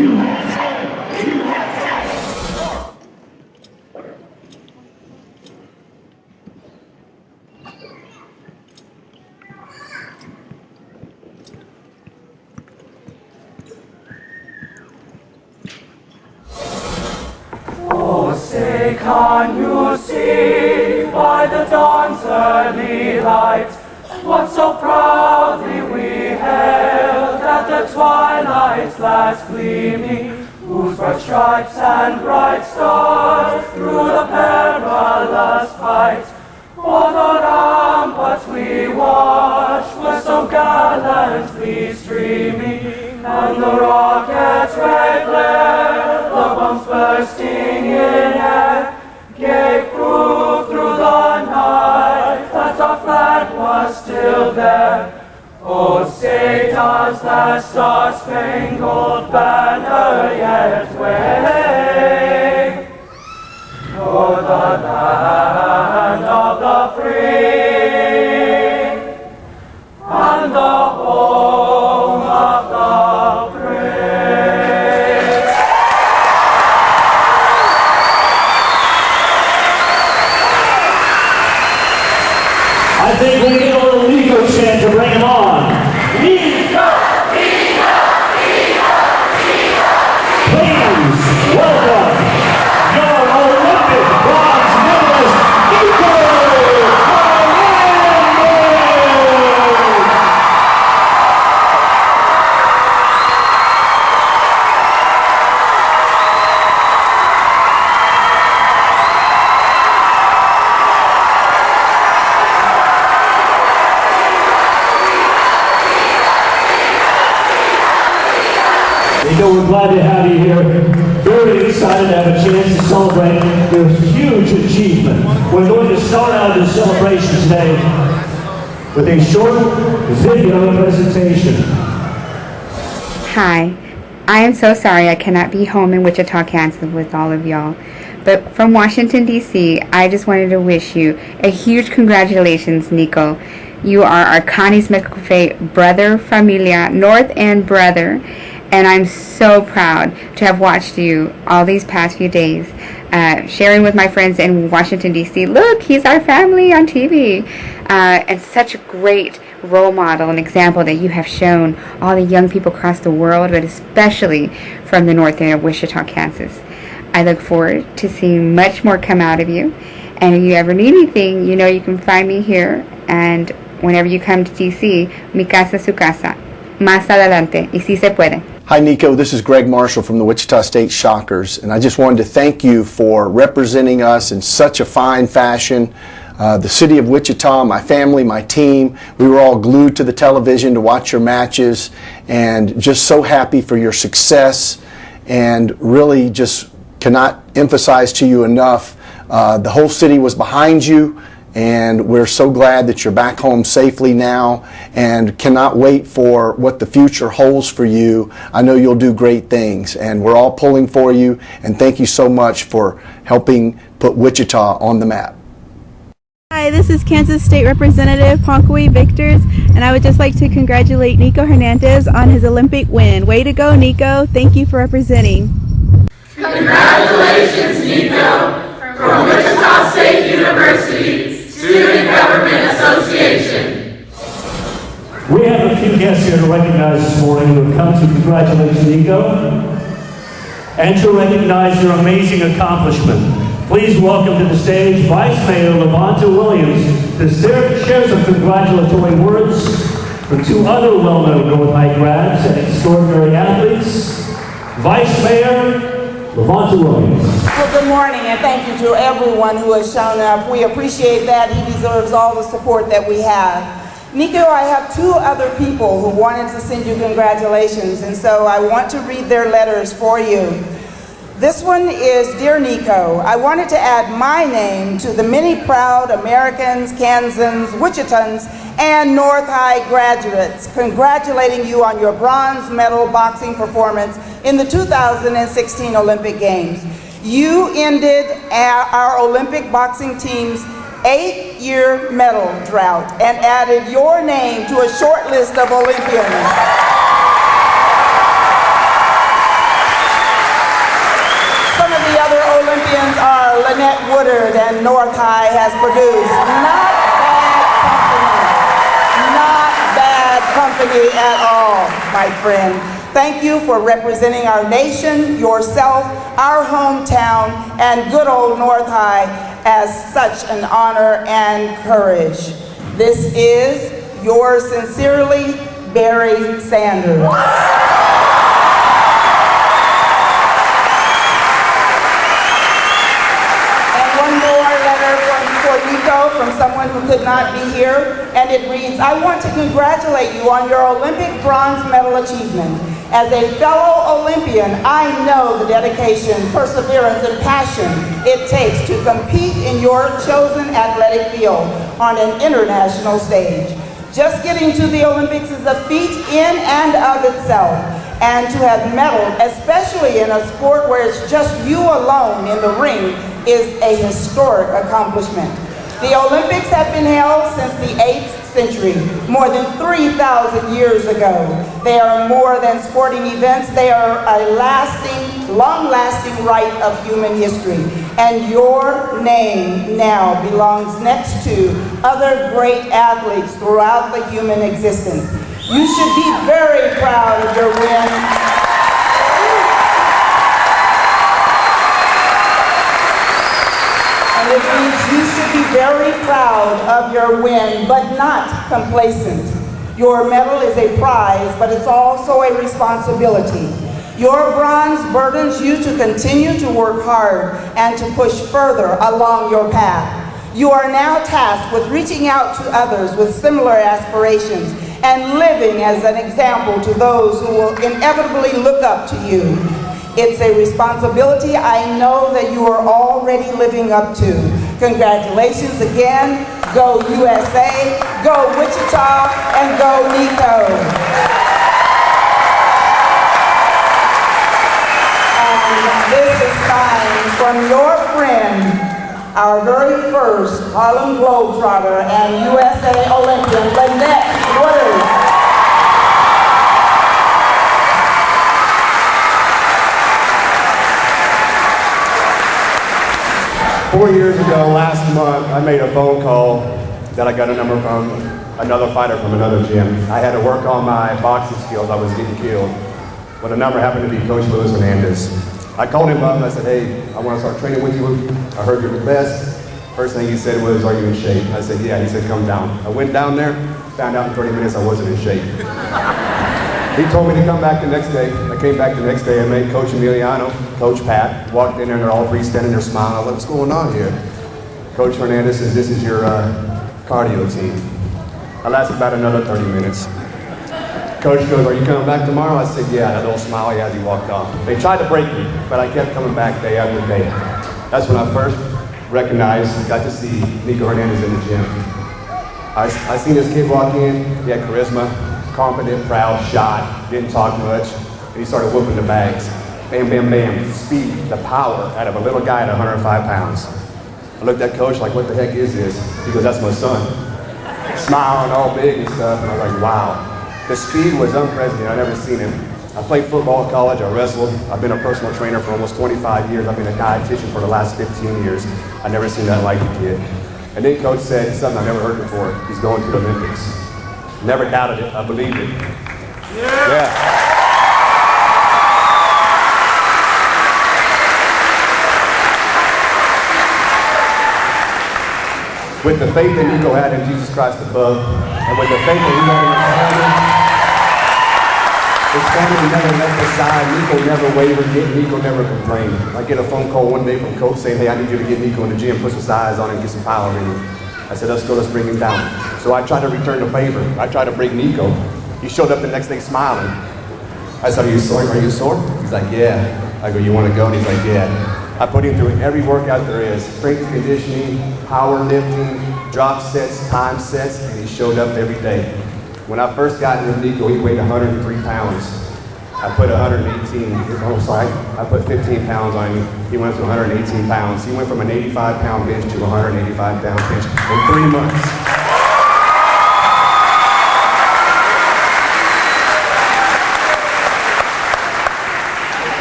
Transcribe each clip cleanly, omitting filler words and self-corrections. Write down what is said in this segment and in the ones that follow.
Oh, say, can you see by the dawn's early light what so proudly we hailed at the twilight's last gleaming, whose bright stripes and bright stars through the perilous fight for the ramparts we watched were so gallantly streaming, and the rockets' red glare, the bombs bursting in air, gave proof through the night that our flag was still there. Oh, say, does the star-spangled banner yet wave o'er the land of the free and the home of the brave? I think we get a little Nico chant to bring him on. Nico! Nico! Nico! Nico! Please welcome your Olympic bronze medalist, Nico Hernandez! Nico, we're glad to have you here. Very excited to have a chance to celebrate your huge achievement. We're going to start out this celebration today with a short video presentation. Hi, I am so sorry I cannot be home in Wichita, Kansas with all of y'all. But from Washington, D.C., I just wanted to wish you a huge congratulations, Nico. You are our Connie's McAfee brother, familia, North End brother. And I'm so proud to have watched you all these past few days, sharing with my friends in Washington, D.C. Look, he's our family on TV. And such a great role model and example that you have shown all the young people across the world, but especially from the north end of Wichita, Kansas. I look forward to seeing much more come out of you. And if you ever need anything, you know you can find me here. And whenever you come to D.C., mi casa su casa. Más adelante, y si se puede. Hi Nico, this is Greg Marshall from the Wichita State Shockers, and I just wanted to thank you for representing us in such a fine fashion. The city of Wichita, my family, my team, we were all glued to the television to watch your matches, and just so happy for your success, and really just cannot emphasize to you enough, the whole city was behind you. And we're so glad that you're back home safely now and cannot wait for what the future holds for you. I know you'll do great things, and we're all pulling for you, and thank you so much for helping put Wichita on the map. Hi, this is Kansas State Representative Ponkaway Victors, and I would just like to congratulate Nico Hernandez on his Olympic win. Way to go, Nico. Thank you for representing. Congratulations, Nico, from Wichita State University Student Government Association. We have a few guests here to recognize this morning who have come to congratulate Nico and to recognize your amazing accomplishment. Please welcome to the stage Vice Mayor Levonta Williams to share some congratulatory words from two other well-known North High grads and extraordinary athletes. Vice Mayor Levonta Williams. Well, good morning, and thank you to everyone who has shown up. We appreciate that. He deserves all the support that we have. Nico, I have two other people who wanted to send you congratulations, and so I want to read their letters for you. This one is, Dear Nico, I wanted to add my name to the many proud Americans, Kansans, Wichitans, and North High graduates, congratulating you on your bronze medal boxing performance in the 2016 Olympic Games. You ended our Olympic boxing team's 8-year medal drought and added your name to a short list of Olympians. Woodard and North High has produced. Not bad company at all, my friend. Thank you for representing our nation, yourself, our hometown, and good old North High as such an honor and courage. This is yours sincerely, Barry Sanders. From someone who could not be here, and it reads, I want to congratulate you on your Olympic bronze medal achievement. As a fellow Olympian, I know the dedication, perseverance, and passion it takes to compete in your chosen athletic field on an international stage. Just getting to the Olympics is a feat in and of itself, and to have medaled, especially in a sport where it's just you alone in the ring, is a historic accomplishment. The Olympics have been held since the 8th century, more than 3,000 years ago. They are more than sporting events. They are a lasting, long-lasting rite of human history. And your name now belongs next to other great athletes throughout the human existence. You should be very proud of your win. It means you should be very proud of your win, but not complacent. Your medal is a prize, but it's also a responsibility. Your bronze burdens you to continue to work hard and to push further along your path. You are now tasked with reaching out to others with similar aspirations and living as an example to those who will inevitably look up to you. It's a responsibility I know that you are already living up to. Congratulations again. Go USA, go Wichita, and go Nico. And this is signed from your friend, our very first Harlem Globetrotter and USA Olympian, Lynette Woodard. 4 years ago, last month, I made a phone call that I got a number from another fighter from another gym. I had to work on my boxing skills. I was getting killed. But the number happened to be Coach Nico Hernandez. I called him up and I said, hey, I want to start training with you. I heard you're the best. First thing he said was, are you in shape? I said, yeah. He said, come down. I went down there, found out in 30 minutes I wasn't in shape. He told me to come back the next day. I came back the next day. I met Coach Emiliano, Coach Pat, walked in there and they're all three standing there smiling. I was like, what's going on here? Coach Hernandez says, this is your cardio team. I lasted about another 30 minutes. Coach goes, are you coming back tomorrow? I said, yeah, that little smile he had as he walked off. They tried to break me, but I kept coming back day after day. That's when I first recognized, got to see Nico Hernandez in the gym. I seen this kid walk in, he had charisma, confident, proud, shy, didn't talk much, and he started whooping the bags. Bam, bam, bam, speed, the power out of a little guy at 105 pounds. I looked at Coach like, what the heck is this? He goes, that's my son. Smiling all big and stuff, and I was like, wow. The speed was unprecedented, I've never seen him. I played football at college, I wrestled, I've been a personal trainer for almost 25 years, I've been a dietitian for the last 15 years. I've never seen that like the kid. And then Coach said something I've never heard before, he's going to the Olympics. Never doubted it, I believed it. Yeah. With the faith that Nico had in Jesus Christ above, and with the faith that he had in his family never left his side. Nico never wavered, Nico never complained. I get a phone call one day from Coach saying, hey, I need you to get Nico in the gym, put some size on him, get some power in him. I said, let's go, let's bring him down. So I tried to return the favor. I tried to break Nico. He showed up the next day smiling. I said, are you sore? Are you sore? He's like, yeah. I go, you want to go? And he's like, yeah. I put him through every workout there is. Strength and conditioning, power lifting, drop sets, time sets, and he showed up every day. When I first got into Nico, he weighed 103 pounds. I put 118, I put 15 pounds on him. He went to 118 pounds. He went from an 85-pound bench to 185-pound bench in 3 months.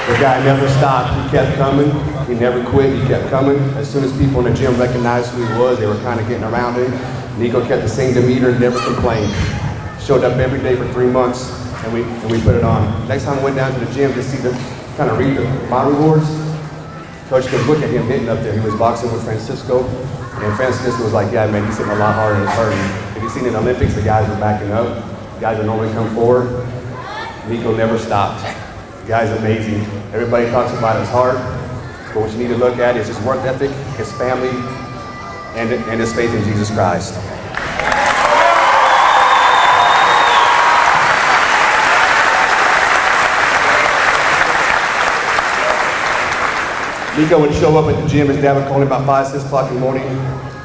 The The guy never stopped. He kept coming. He never quit. He kept coming. As soon as people in the gym recognized who he was, they were kind of getting around him. Nico kept the same demeanor, never complained. Showed up every day for 3 months, and we put it on. Next time I went down to the gym to see the kind of read my rewards, Coach could look at him hitting up there. He was boxing with Francisco, and Francisco was like, yeah, man, he's hitting a lot harder and it's hurting. If you've seen in the Olympics, the guys are backing up. The guys are normally come forward. Nico never stopped. The guy's amazing. Everybody talks about his heart, but what you need to look at is his work ethic, his family, and his faith in Jesus Christ. Nico would show up at the gym. His dad would call him about 5, 6 o'clock in the morning.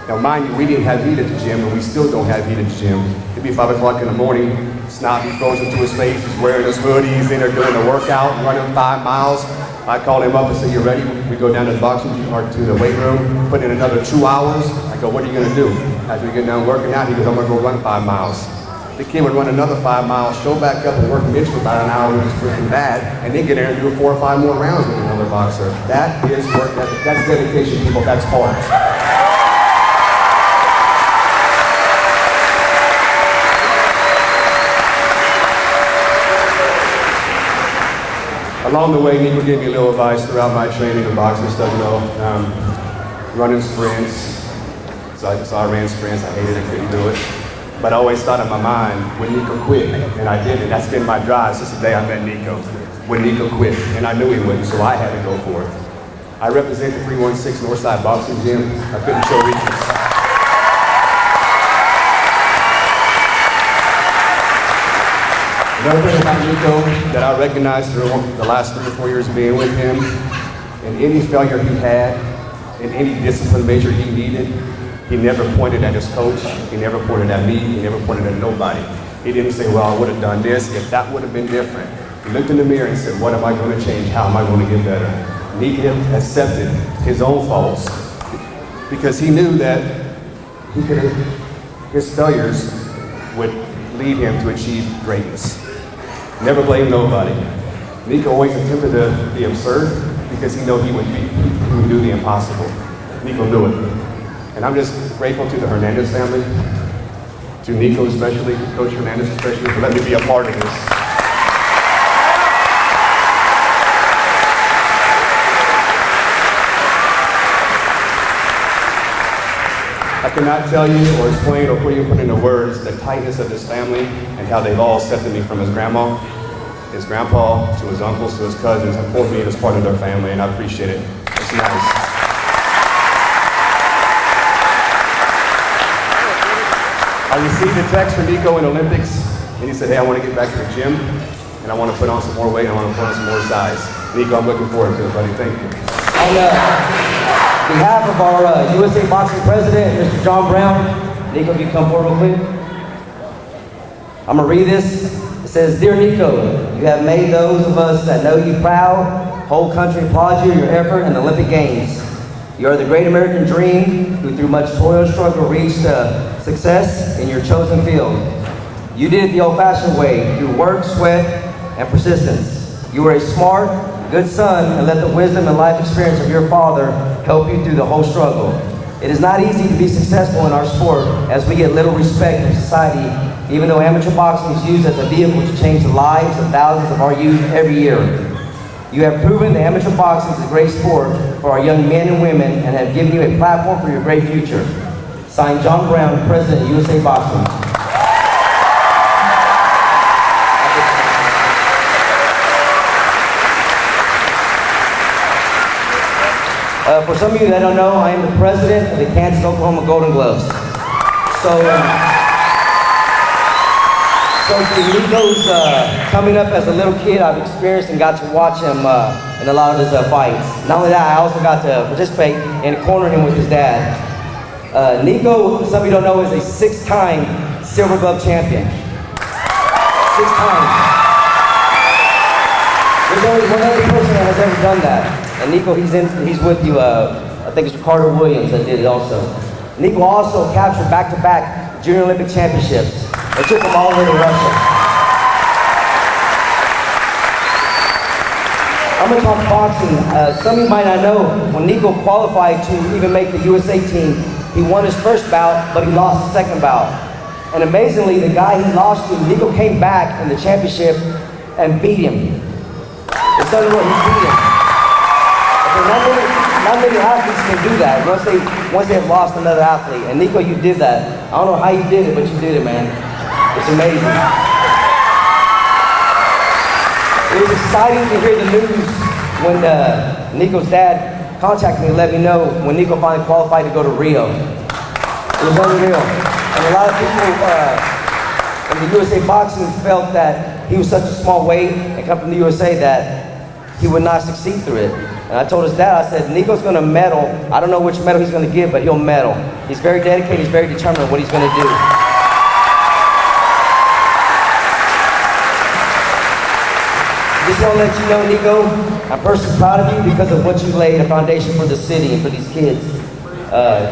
Now, mind you, we didn't have heat at the gym, and we still don't have heat at the gym. It'd be 5 o'clock in the morning. Snot froze into his face. He's wearing his hoodie. He's in there doing a workout, running 5 miles. I called him up and said, you ready? We go down to the boxing gym or to the weight room, put in another 2 hours. I go, what are you going to do? After we get done working out, he goes, I'm going to go run 5 miles. The kid would run another 5 miles, show back up and work Mitch for about an hour, which is freaking bad, and then get in there and do 4 or 5 more rounds with another boxer. That is work ethic. That's dedication, people. That's hard. Along the way, Nico gave me a little advice throughout my training and boxing stuff, running sprints. So I ran sprints. I hated it, couldn't do it. But I always thought in my mind, when Nico quit, and I did it. That's been my drive since the day I met Nico. When Nico quit, and I knew he wouldn't, so I had to go for it. I represent the 316 Northside Boxing Gym. I couldn't show weakness. Another thing about Nico that I recognized through the last 3 or 4 years of being with him, in any failure he had, in any discipline measure he needed, he never pointed at his coach, he never pointed at me, he never pointed at nobody. He didn't say, well, I would have done this if that would have been different. He looked in the mirror and said, what am I going to change? How am I going to get better? Nico accepted his own faults because he knew that his failures would lead him to achieve greatness. Never blamed nobody. Nico always attempted to be absurd because he knew he would do the impossible. Nico knew it. And I'm just grateful to the Hernandez family, to Nico especially, to Coach Hernandez especially, for letting me be a part of this. I cannot tell you or explain or put into words the tightness of this family and how they've all accepted me, from his grandma, his grandpa, to his uncles, to his cousins, and pulled me in as part of their family, and I appreciate it. It's nice. I received a text from Nico in Olympics, and he said, hey, I want to get back to the gym, and I want to put on some more weight, and I want to put on some more size. Nico, I'm looking forward to it, buddy. Thank you. On behalf of our USA Boxing President, Mr. John Brown, Nico, if you come forward real quick. I'm going to read this. It says, Dear Nico, you have made those of us that know you proud. Whole country applauds you, your effort in the Olympic Games. You are the great American dream who through much toil and struggle reached success in your chosen field. You did it the old-fashioned way, through work, sweat, and persistence. You were a smart, good son, and let the wisdom and life experience of your father help you through the whole struggle. It is not easy to be successful in our sport, as we get little respect from society, even though amateur boxing is used as a vehicle to change the lives of thousands of our youth every year. You have proven that amateur boxing is a great sport for our young men and women and have given you a platform for your great future. Signed, John Brown, President of USA Boxing. For some of you that don't know, I am the president of the Kansas, Oklahoma Golden Gloves. So Nico's coming up as a little kid, I've experienced and got to watch him in a lot of his fights. Not only that, I also got to participate in cornering him with his dad. Nico, some of you don't know, is a 6-time Silver Glove champion. 6 times. There's only one other person that has ever done that. And Nico, he's with you, I think it's Ricardo Williams that did it also. Nico also captured back-to-back Junior Olympic Championships. It took him all the way to Russia. I'm gonna talk boxing. Some of you might not know, when Nico qualified to even make the USA team, he won his first bout, but he lost the second bout. And amazingly, the guy he lost to, Nico came back in the championship and beat him. It's unreal, he beat him. Not many athletes can do that once they have lost another athlete. And Nico, you did that. I don't know how you did it, but you did it, man. It's amazing. It was exciting to hear the news when Nico's dad contacted me and let me know when Nico finally qualified to go to Rio. It was unreal. And a lot of people in the USA Boxing felt that he was such a small weight and come from the USA that he would not succeed through it. And I told his dad, I said, Nico's going to medal. I don't know which medal he's going to give, but he'll medal. He's very dedicated, he's very determined in what he's going to do. Just want to let you know, Nico, I'm personally proud of you because of what you laid a foundation for the city and for these kids.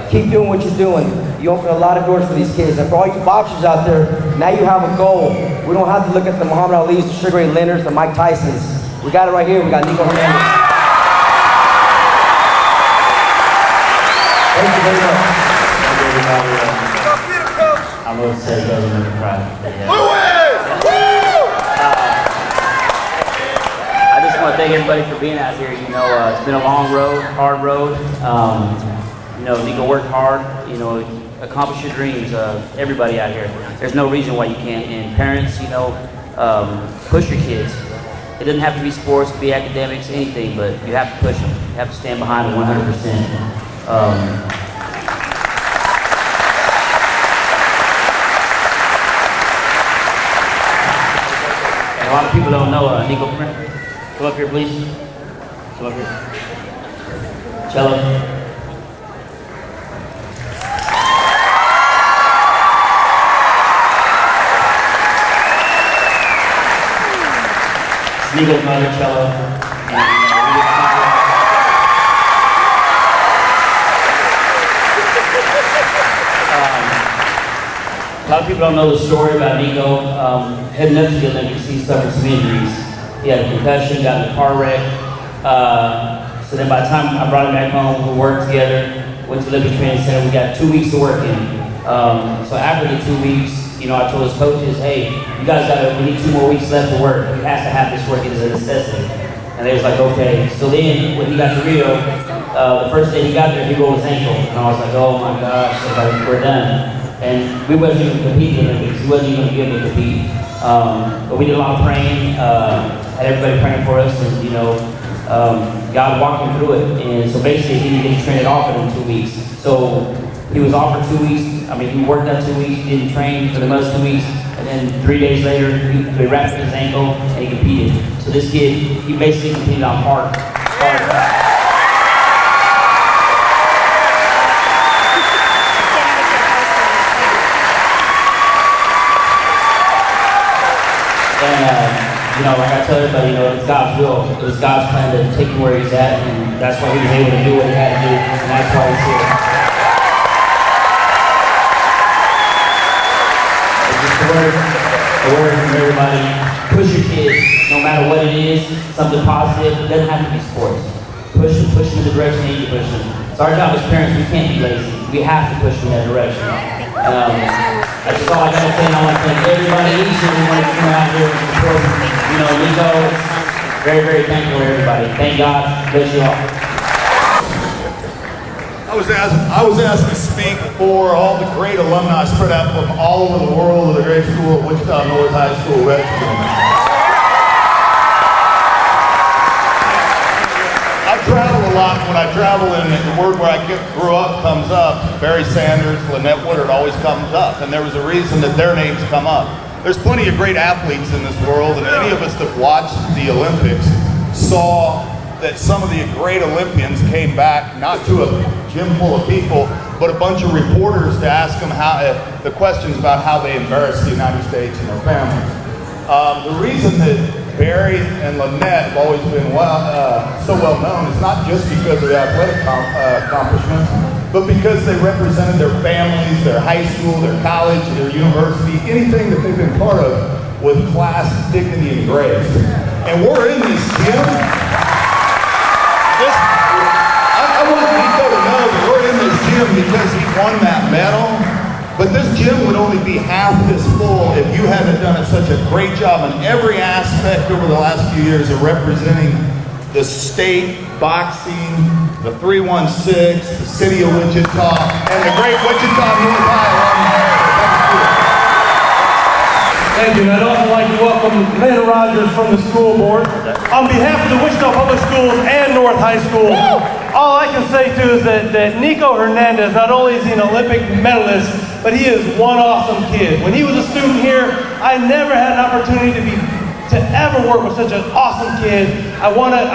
Keep doing what you're doing. You open a lot of doors for these kids. And for all you boxers out there, now you have a goal. We don't have to look at the Muhammad Ali's, the Sugar Ray Leonards, the Mike Tysons. We got it right here. We got Nico Hernandez. Thank you very much. I'm going to say it doesn't make me cry. I just want to thank everybody for being out here. You know, it's been a long road, hard road. You know, Nico worked hard. You know, accomplish your dreams. Everybody out here. There's no reason why you can't. And parents, you know, push your kids. It doesn't have to be sports, it could be academics, anything, but you have to push them. You have to stand behind them 100%. And a lot of people don't know, Nico, come up here, please. Come up here. Cello. Nico's mother, Cello. A lot of people don't know the story about Nico. Heading up to the Olympics, he suffered some injuries. He had a concussion, got in a car wreck. So then by the time I brought him back home, we worked together, went to Olympic Training Center. We got 2 weeks to work in. So after the 2 weeks, you know, I told his coaches, hey, you guys we need 2 more weeks left to work. He has to have this work, it is a necessity. And they was like, okay. So then, when he got to Rio, the first day he got there, he rolled his ankle. And I was like, oh my gosh, like, we're done. And we wasn't even competing in the Olympics. He wasn't even going to be able to compete. But we did a lot of praying, had everybody praying for us, and you know, God walked him through it. And so basically, he didn't get trained off in 2 weeks. So he was off for 2 weeks. I mean, he worked out 2 weeks, didn't train for the most 2 weeks, and then 3 days later, he wrapped his ankle and he competed. So this kid, he basically competed on hard. And you know, like I tell everybody, you know, it's God's will. It was God's plan to take him where he's at, and that's why he was able to do what he had to do, and that's why he's here. A word from everybody, push your kids, no matter what it is, something positive. It doesn't have to be sports. Push them in the direction they need to push them. It's our job as parents, we can't be lazy. We have to push them in that direction. That's just all I gotta say, and I want to thank everybody, each and every one of you come out here and support me. You know, Nico, very, very thankful to everybody. Thank God, bless you all. I was asked to speak for all the great alumni spread out from all over the world of the great school at Wichita North High School. I travel a lot. When I travel and the word where I grew up comes up, Barry Sanders, Lynette Woodard always comes up. And there was a reason that their names come up. There's plenty of great athletes in this world, and any of us that watched the Olympics saw that some of the great Olympians came back, not to a gym full of people, but a bunch of reporters to ask them the questions about how they embarrassed the United States and their families. The reason that Barry and Lynette have always been so well known is not just because of their athletic accomplishments, but because they represented their families, their high school, their college, their university, anything that they've been part of with class, dignity, and grace. And we're in this gym. gym because he won that medal, but this gym would only be half this full if you hadn't done such a great job in every aspect over the last few years of representing the state boxing, the 316, the city of Wichita, and the great Wichita North High alumni. Thank you. I'd also like to welcome Lynn Rogers from the school board. On behalf of the Wichita Public Schools and North High School, all I can say too is that Nico Hernandez, not only is he an Olympic medalist, but he is one awesome kid. When he was a student here, I never had an opportunity to ever work with such an awesome kid. I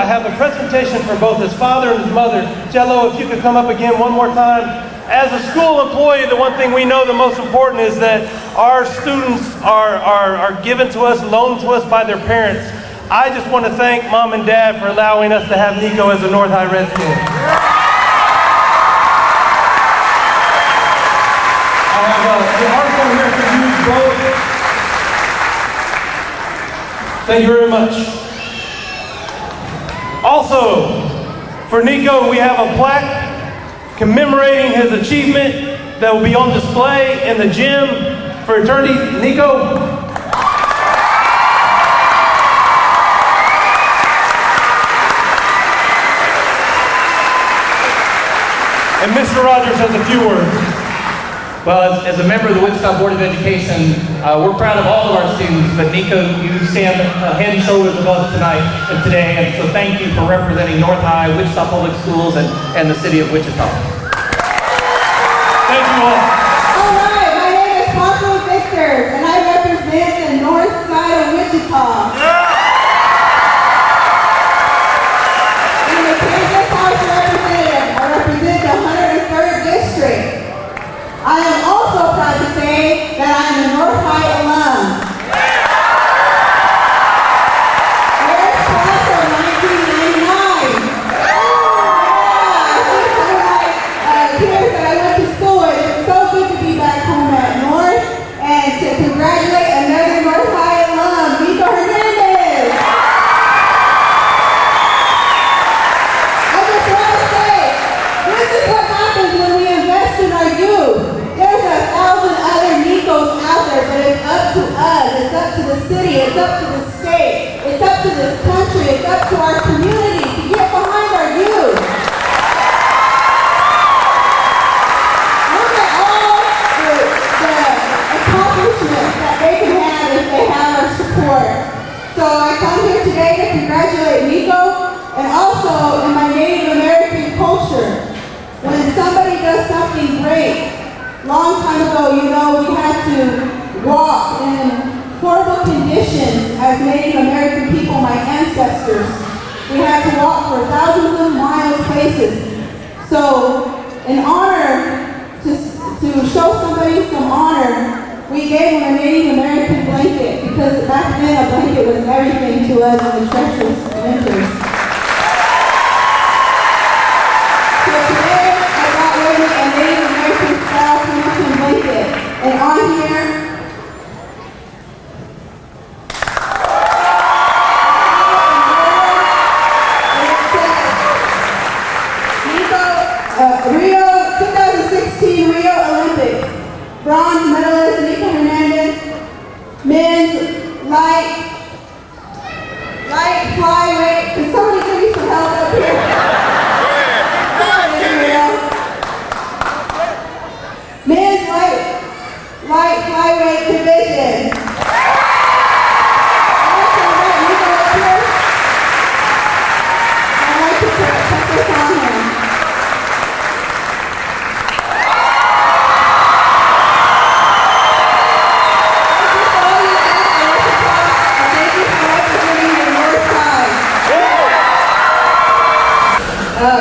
have a presentation for both his father and his mother. Jello, if you could come up again one more time. As a school employee, the one thing we know the most important is that our students are given to us, loaned to us by their parents. I just want to thank Mom and Dad for allowing us to have Nico as a North High Redskin. I have the article here for you both. Thank you very much. Also, for Nico, we have a plaque commemorating his achievement that will be on display in the gym for eternity. Nico. And Mr. Rogers has a few words. Well, as a member of the Wichita Board of Education, we're proud of all of our students, but Nico, you stand head and shoulders above tonight and today, and so thank you for representing North High, Wichita Public Schools, and the city of Wichita. Thank you all. All right, my name is Nico Hernandez, and I represent the north side of Wichita. I'm the Kansas House representative. I represent the 103rd District. I am also proud to say that I am a North High alum. First class of 1999. I see some of my peers that I went to school with. It's so good to be back home at North and to congratulate another North High alum, Nico Hernandez. I just want to say, this is what happens when we invest in our youth. There's 1,000 other Nicos out there, but it's up to us, it's up to the city, it's up to the state, it's up to this country, it's up to our community to get behind our youth. Look at all the accomplishments that they can have if they have our support. So I come here today to congratulate Nico, and also in my Native American culture, when somebody does something great, long time ago, you know, we had to walk in horrible conditions as Native American people, my ancestors. We had to walk for thousands of miles places. So, in honor, to show somebody some honor, we gave them a Native American blanket because back then a blanket was everything to us in the treacherous winters. So today, I got with me a Native American style Hamilton blanket. And on here, Rio 2016 Rio Olympics, bronze medalist Nico Hernandez, men's light flyweight. Can somebody give me some help up here? Men's light flyweight division. I'd like to put this on him.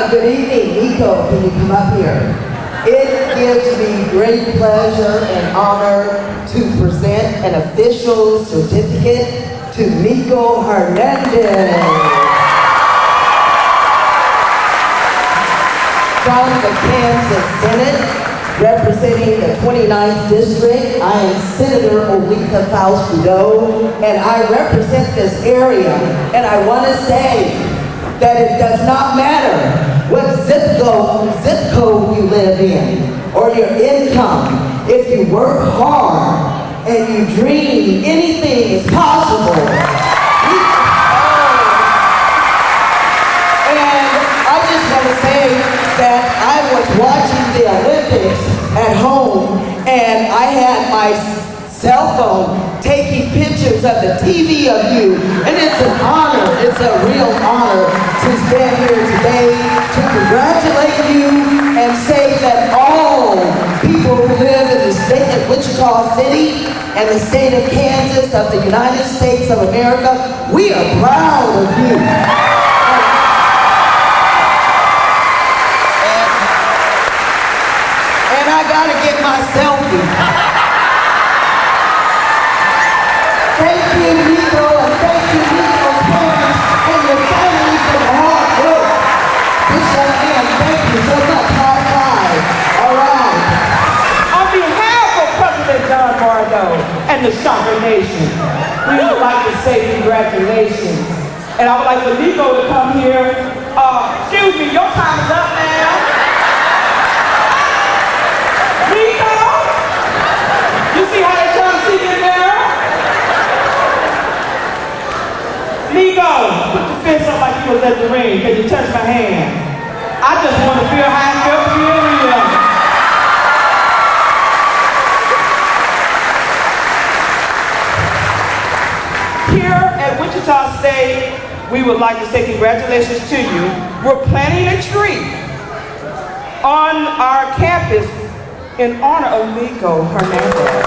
Good evening, Nico. Can you come up here? It gives me great pleasure and honor to present an official certificate to Nico Hernandez. From the Kansas Senate, representing the 29th District, I am Senator Olitha Faust-Trudeau, and I represent this area. And I want to say that it does not matter what zip code you live in, or your income. If you work hard and you dream, anything is possible. And I just want to say that I was watching the Olympics at home, and I had my cell phone taking pictures of the TV of you, and it's an honor, it's a real honor to stand here today to congratulate you and say that all people who live in the state of Wichita City and the state of Kansas of the United States of America, we are proud of you. And I gotta get my selfie. Thank you, Nico, and thank you, Nico's parents and your family for the hard work. This young man, thank you so much. High five. All right. On behalf of President John Bardo and the Shocker Nation, we would like to say congratulations. And I would like for Nico to come here. Excuse me, your time is up now. Nico! You see how they trying to see you in there? Nico, put your fist up like you was at the ring because you touched my hand. I just want to feel how it feels to be in here. Here at Wichita State, we would like to say congratulations to you. We're planting a tree on our campus in honor of Nico Hernandez.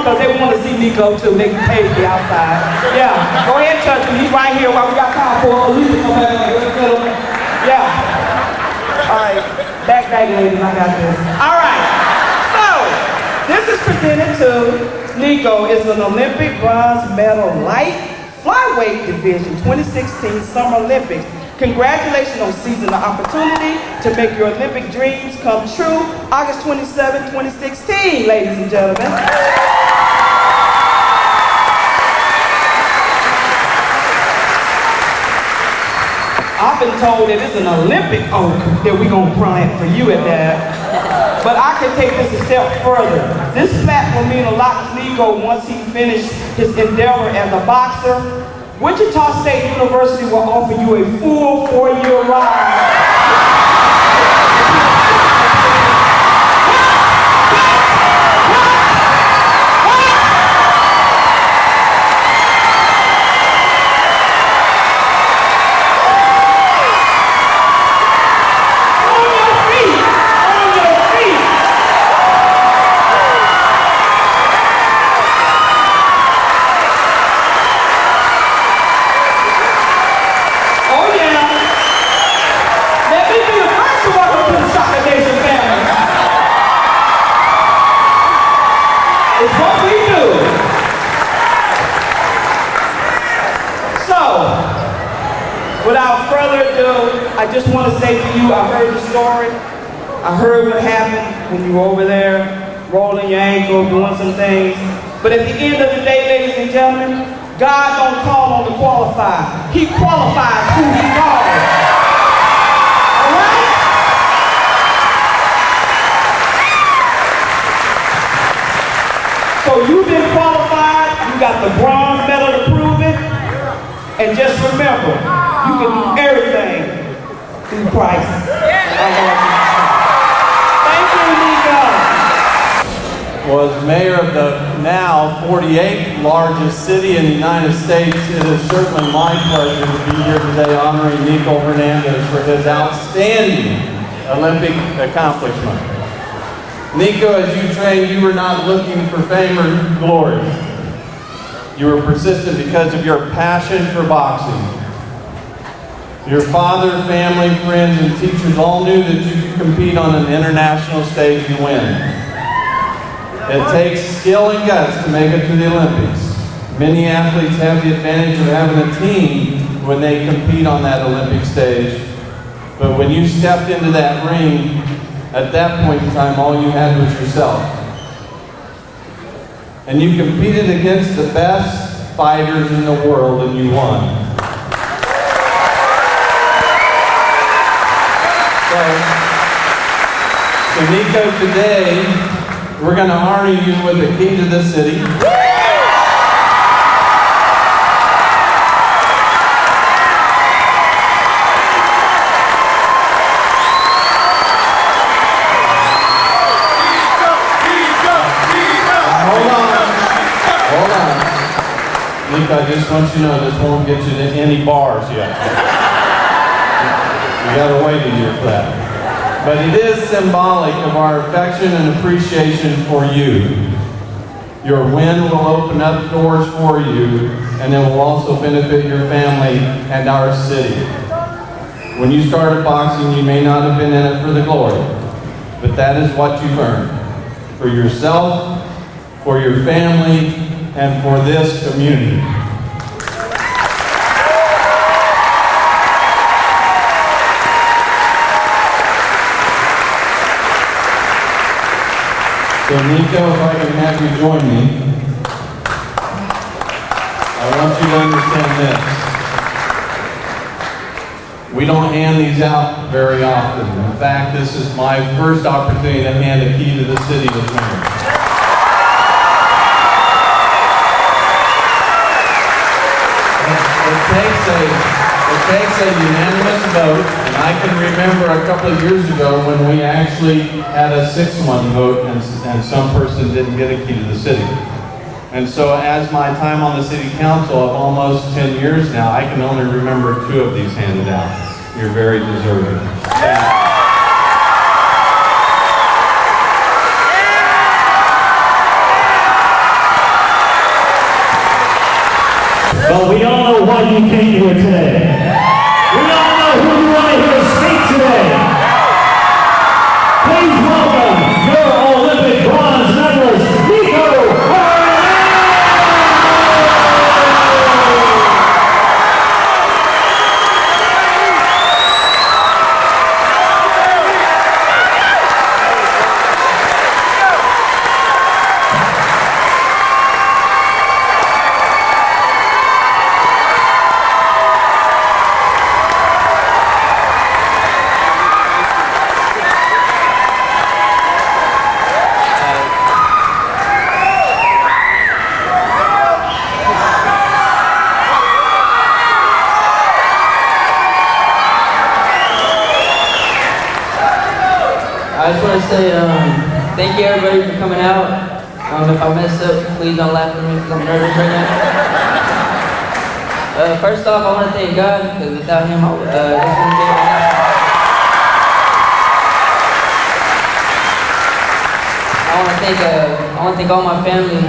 Because they want to see Nico too. They can pay me outside. Yeah, go ahead and touch him. He's right here while we got time for a leave to come back. Yeah. All right. Back, ladies. I got this. All right. So, this is presented to Nico. It's an Olympic bronze medal light flyweight division 2016 Summer Olympics. Congratulations on seizing the opportunity to make your Olympic dreams come true. August 27, 2016, ladies and gentlemen. I've been told that it's an Olympic oak that we're going to plant for you at that. But I can take this a step further. This plaque will mean a lot to Nico once he finished his endeavor as a boxer. Wichita State University will offer you a full 4-year ride. Without further ado, I just want to say to you, I heard the story. I heard what happened when you were over there, rolling your ankle, doing some things. But at the end of the day, ladies and gentlemen, God don't call on the qualified. He qualifies who he calls. All right? So you've been qualified. You got the bronze medal to prove it. And just remember, you can do everything through Christ. Thank you, Nico. Was mayor of the now 48th largest city in the United States, it is certainly my pleasure to be here today honoring Nico Hernandez for his outstanding Olympic accomplishment. Nico, as you trained, you were not looking for fame or glory. You were persistent because of your passion for boxing. Your father, family, friends, and teachers all knew that you could compete on an international stage and win. It takes skill and guts to make it to the Olympics. Many athletes have the advantage of having a team when they compete on that Olympic stage. But when you stepped into that ring, at that point in time, all you had was yourself. And you competed against the best fighters in the world and you won. So Nico, today, we're going to honor you with the key to the city. Hold on. Nico, I just want you to know this won't get you to any bars yet. You gotta wait a year for that. But it is symbolic of our affection and appreciation for you. Your win will open up doors for you, and it will also benefit your family and our city. When you started boxing, you may not have been in it for the glory, but that is what you've earned. For yourself, for your family, and for this community. So Nico, if I can have you join me, I want you to understand this. We don't hand these out very often. In fact, this is my first opportunity to hand a key to the city as mayor. It takes a unanimous vote, and I can remember a couple of years ago when we actually had a 6-1 vote and some person didn't get a key to the city. And so as my time on the city council of almost 10 years now, I can only remember 2 of these handed out. You're very deserving. But we all know why you came here today. We all know who you want to hear speak today. Please welcome your Olympic bronze medalist, Nico Hernandez! I just want to say thank you everybody for coming out. If I mess up, please don't laugh at me because I'm nervous right now. First off, I want to thank God because without Him, this wouldn't be able to happen. I want to thank all my family.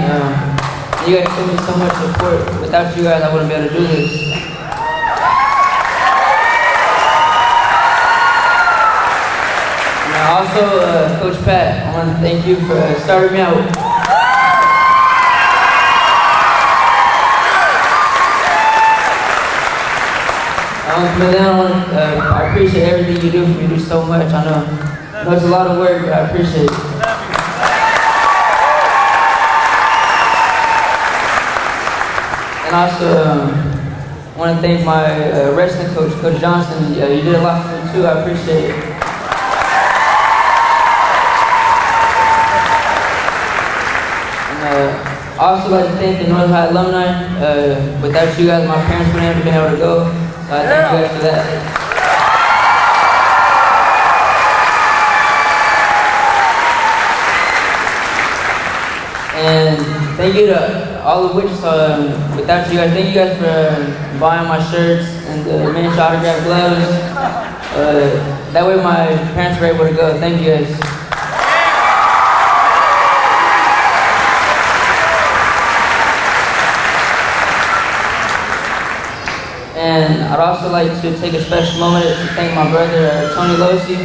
You guys showed me so much support. Without you guys, I wouldn't be able to do this. Also, Coach Pat, I want to thank you for starting me out. I appreciate everything you do for me. You do so much. I know it's a lot of work, but I appreciate it. And also, I want to thank my wrestling coach, Coach Johnson. You did a lot for me too. I appreciate it. I also like to thank the North High alumni. Without you guys, my parents wouldn't have been able to go. So I thank you guys for that. And thank you to all of Wichita. Without you guys, thank you guys for buying my shirts and the miniature autograph gloves. That way my parents were able to go. Thank you guys. And I'd also like to take a special moment to thank my brother, Tony Losi.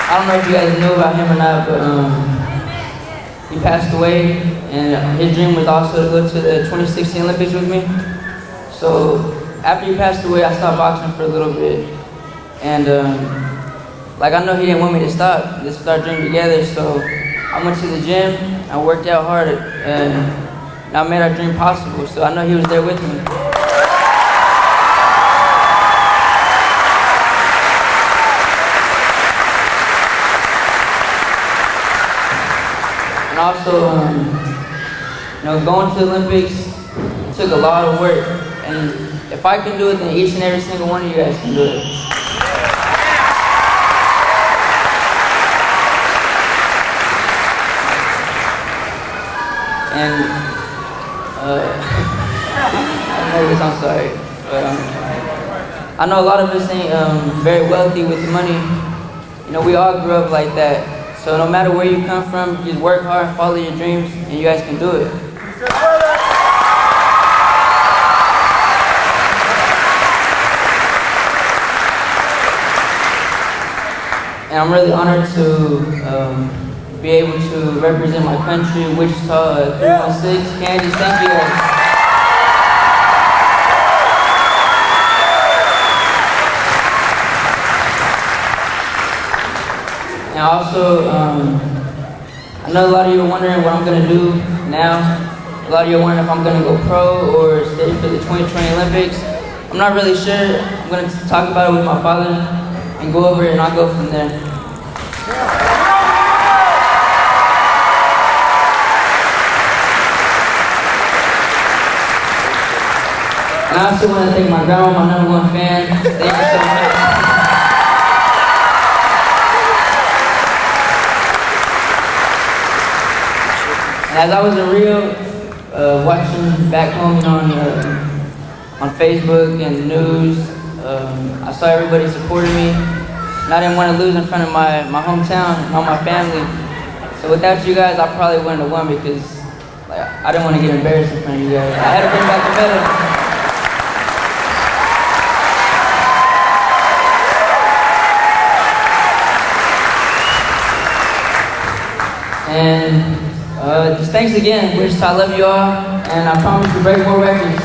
I don't know if you guys knew about him or not, but he passed away, and his dream was also to go to the 2016 Olympics with me. So after he passed away, I stopped boxing for a little bit, and like I know he didn't want me to stop. Let's start dreaming together. So I went to the gym, I worked out hard, and I made our dream possible. So I know he was there with me. And also, you know, going to the Olympics took a lot of work. And if I can do it, then each and every single one of you guys can do it. And I'm nervous, I'm sorry. I know a lot of us ain't very wealthy with the money. You know, we all grew up like that. So no matter where you come from, just work hard, follow your dreams, and you guys can do it. And I'm really honored to be able to represent my country, Wichita 316. Kansas, thank you guys. And also, I know a lot of you are wondering what I'm going to do now. A lot of you are wondering if I'm going to go pro or stay for the 2020 Olympics. I'm not really sure. I'm going to talk about it with my father and go over it, and I'll go from there. And I also want to thank my grandma, my #1 fan. Thank you so much. And as I was in Rio, watching back home, you know, on Facebook and the news, I saw everybody supporting me, and I didn't want to lose in front of my hometown and all my family. So without you guys, I probably wouldn't have won because like, I didn't want to get embarrassed in front of you guys. I had to bring back the medal. And just thanks again, Wichita. I love you all, and I promise to break more records.